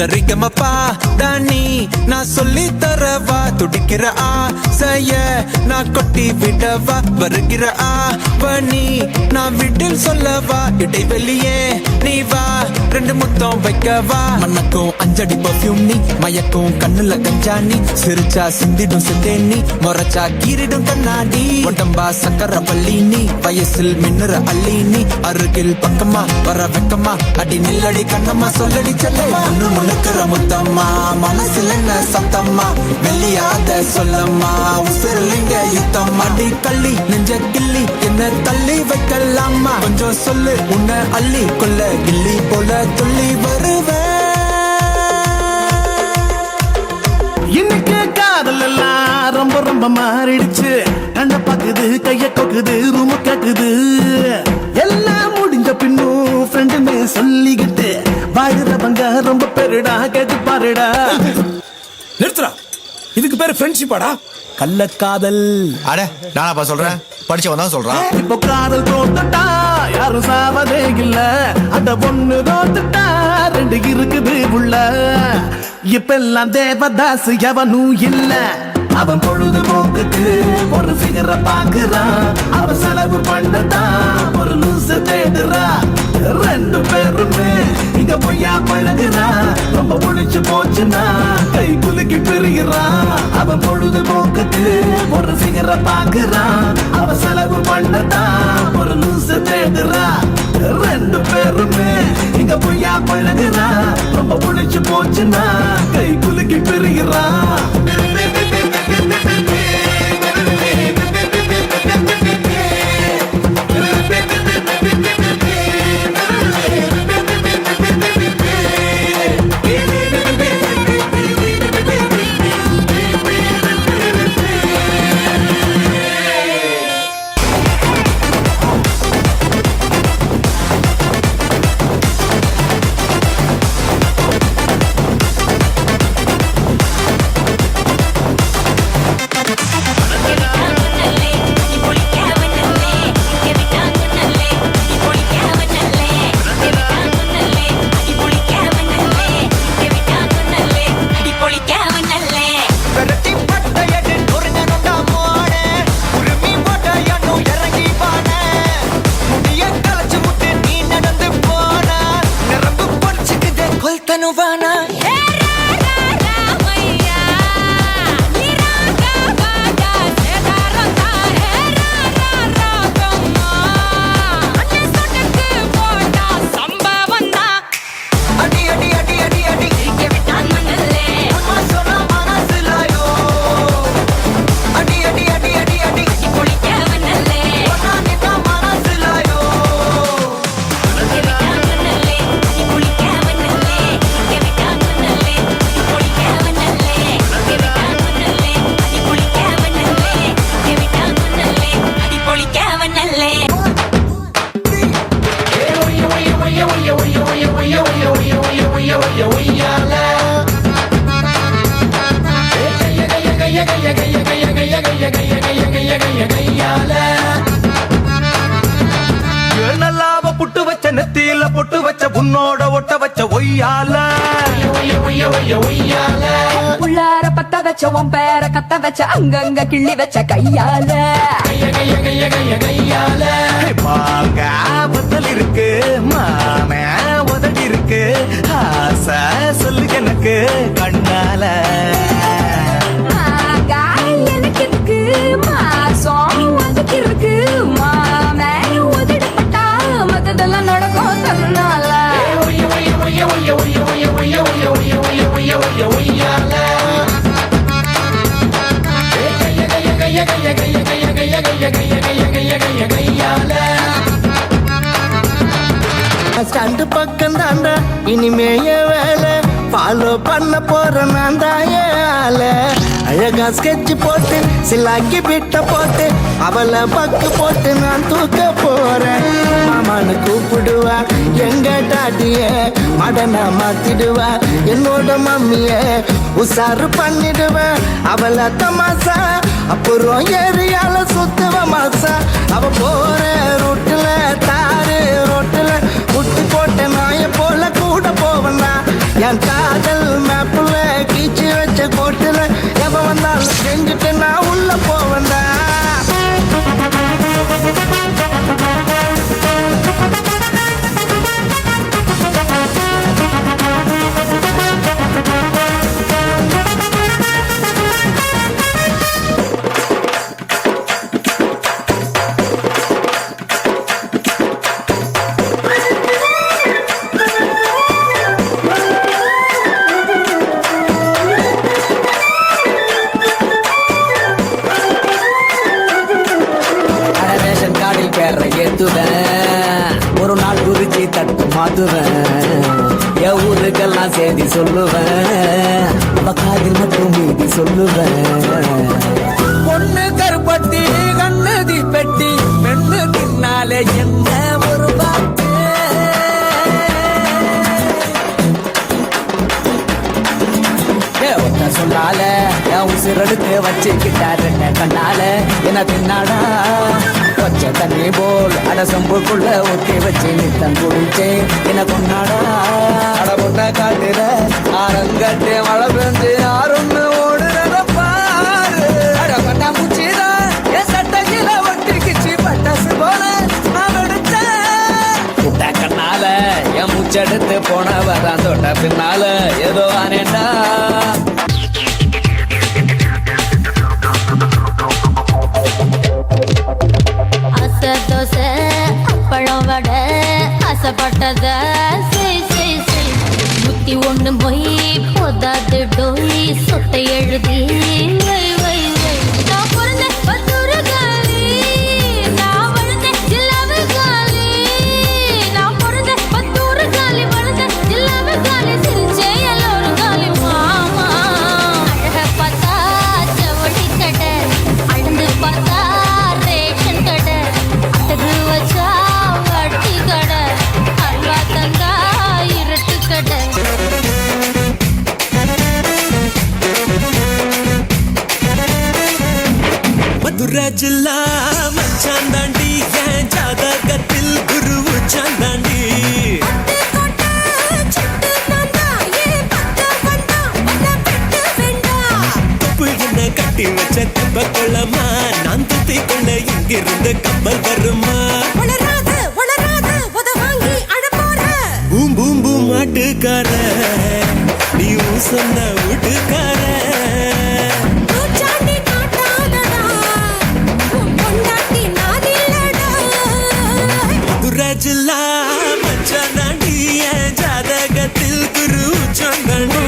சரிகமப்பா தானி நான் சொல்லி தரவா துடிக்கிற ஆசைய நான் கொட்டி விடவா வருகிற ஆவணி நான் விட்டில் சொல்லவா இடைவெளியே நீ வா ரெண்டு முத்தம் வைக்கவா மண்ணக்கும் அஞ்சடி பர்ஃபியூம் நீ மயக்கும் கண்ணுல கஞ்சா நீ சிரிச்சா சிந்திடும் சிந்தே நீ முறைச்சா கீரிடும் கண்ணாடி உடம்பா சக்கர பள்ளி நீ வயசில் மின்னுற அள்ளி நீ அருகில் பக்கமா வர வெக்கமா அடி நில்லடி கண்ணம்மா சொல்லடி செல்லம்மா முழுக்கிற முத்தம்மா மனசுல என்ன சத்தம்மா வெளியாத சொல்லம்மா உசிரலிங்க யுத்தம் அடி கள்ளி நெஞ்ச கிள்ளி என்ன தள்ளி வைக்கலாமா கொஞ்சம் சொல்லு உன்னை அள்ளி கொள்ள கிள்ளி போல துள்ளி வருவேன். இன்னைக்கு காதல் எல்லாம் ரொம்ப ரொம்ப மாறிடுச்சு. கண்ண பாக்குது கைய கொக்குது ரூம கேக்குது. எல்லாம் முடிஞ்ச பின்னும் ஃப்ரெண்டுன்னு சொல்லிக்கிட்டு வாழுறவங்க ரொம்ப பெருடா கேட்டு பாருடா. நிறுத்துறா, இதுக்கு பேரு ஃப்ரெண்ட்ஷிப்பாடா? கள்ளக்காதல். அட நானாப்பா சொல்றேன், படிச்சவன் தான் சொல்றான். இப்போ காதல் தோத்துட்டா யாரும் சாவதே இல்ல. அட பொண்ணு தோத்துட்டா ரெண்டு இருக்குது உள்ள. இப்ப எல்லாம் தேவதாஸ் எவனும் இல்ல. அவன் பொழுதுபோக்குக்கு ஒரு ஃபிகரை பாக்குறான். அவன் செலவு பண்ணதான் ஒரு லூசு தேடுறா. ரெண்டு பேருமே இங்க பொய்யா பழகுறா. ரொம்ப புடிச்சு போச்சுன்னா கை குலுக்கி பிரிகிறான். அவன் பொழுதுபோக்குக்கு ஒரு ஃபிகரை பாக்குறான். அவன் செலவு பண்ணதான் ஒரு லூசு தேடுறா. ரெண்டு பேருமே இங்க பொய்யா பழகுறா. ரொம்ப புடிச்சு போச்சுன்னா கை குலுக்கி பிரிகிறான். புட்டு வச்ச நெத்தியில பொட்டு வச்ச உன்னோட ஒட்ட வச்ச ஒய்யால. உள்ளார பத்த வச்ச உன் பேர கத்த வச்ச அங்கங்க கிள்ளி வச்ச கையால. ஆபத்தல் இருக்கு மான உதடி இருக்கு. ஆசை சொல்லு எனக்கு கண்ணால. எனக்கு இருக்கு மாசம் அதுக்கு இருக்கு மாமே உதடப்பட்டா மத்ததெல்லாம் நடக்கும் தன்னால. ஸ்டாண்டு பக்கம் தாண்டா இனிமேய வேலை ஃபாலோ பண்ண போற நான் தாயால. அழகா ஸ்கெட்ச் போட்டு சிலாக்கி பிட்ட போட்டு அவளை பக்கு போட்டு நான் தூக்க போறேன். மாமான்னு கூப்பிடுவா எங்க டாட்டிய மடனா மாத்திடுவா. என்னோட மம்மிய உசாரு பண்ணிடுவேன். அவளை தமாசா அப்புறம் ஏரியால சுத்துவ மாசா. அவ போற ரோட்டுல தாரு ரோட்டுல முட்டு போட்ட நாய போல கூட போவனா. என் காதல் ஊருக்கெல்லாம் செய்தி சொல்லுவேன் அவ காதில் மட்டும் மீதி சொல்லுவேன் பொண்ணு கருப்பட்டி கண்ணு தீப்பெட்டி பெண்ணு பின்னாலே என்ன ஒரு பாட்டு ஒத்த சொல்லால என் உசிரெடுத்து வச்சுக்கிட்டாரு கண்ணால என்ன தின்னாடா பச்சை தண்ணி போல் அட சொம்புக்குள்ள ஊத்தி வச்சு நித்தம் குடிச்சேன் என்ன கொண்டாடா அட பொண்ண காட்டுற ஆரங்கட்டு மழை பெஞ்சு யாருன்னு ஓடுறத பாரு அட கொண்டா முச்சிதான் என் சட்டையில ஒட்டிக்கிச்சு பட்டாசு போல அவடுச்ச புட்ட கண்ணால என் முச்செடுத்து போனவதான் தொட்ட பின்னால ஏதோ ஆனேண்டா தோசை அப்பளம் வடை ஆசைப்பட்டத முத்தி ஒண்ணு மொய் போதாது டோய் சொத்தை எழுதி வை வை வை நான் பிறந்த பத்தூரு காலி நான் வளர்ந்த ஜில்லாவு காலி நான் பிறந்த பத்தூரு காலி வளர்ந்த ஜில்லாவு காலி சிரிச்சே எல்லோரும் காலி மாமா அழக பார்த்தா ஜவுளி கடை அழந்து பார்த்தா ரேஷன் கடை அடகு வச்சா வட்டி கடை அல்வா தந்தா இருட்டு கடை மதுரை ஜில்லா மச்சான் தாண்டி என் ஜாதகத்தில் குரு சாந்தாண்டி தப்பு என்ன கட்டி வச்ச தப்ப கொள்ளமா நான் துத்தி கொள்ள இங்கிருந்து கப்பல் வருமா பூம் பூம் பூம் மாட்டுக்கார நீ சொன்ன வீட்டுக்கார ஜில்லா மச்சான் தாண்டி என் ஜாதகத்தில் குரு சாந்தாண்டி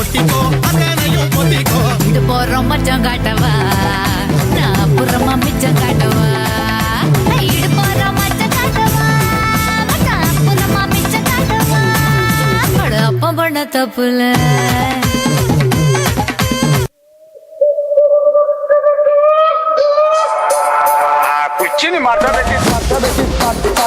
ஒட்டிக்கோ அத்தனையும் பொத்திக்கோ இது போறோம் மச்சம் காட்டவா நான் அப்புறமா மிச்சம் காட்டவா இது போறோம் மச்சம் காட்டவா நான் அப்புறமா மிச்சம் காட்டவா அட அப்பம் பண்ண தப்புல Cucini marca betis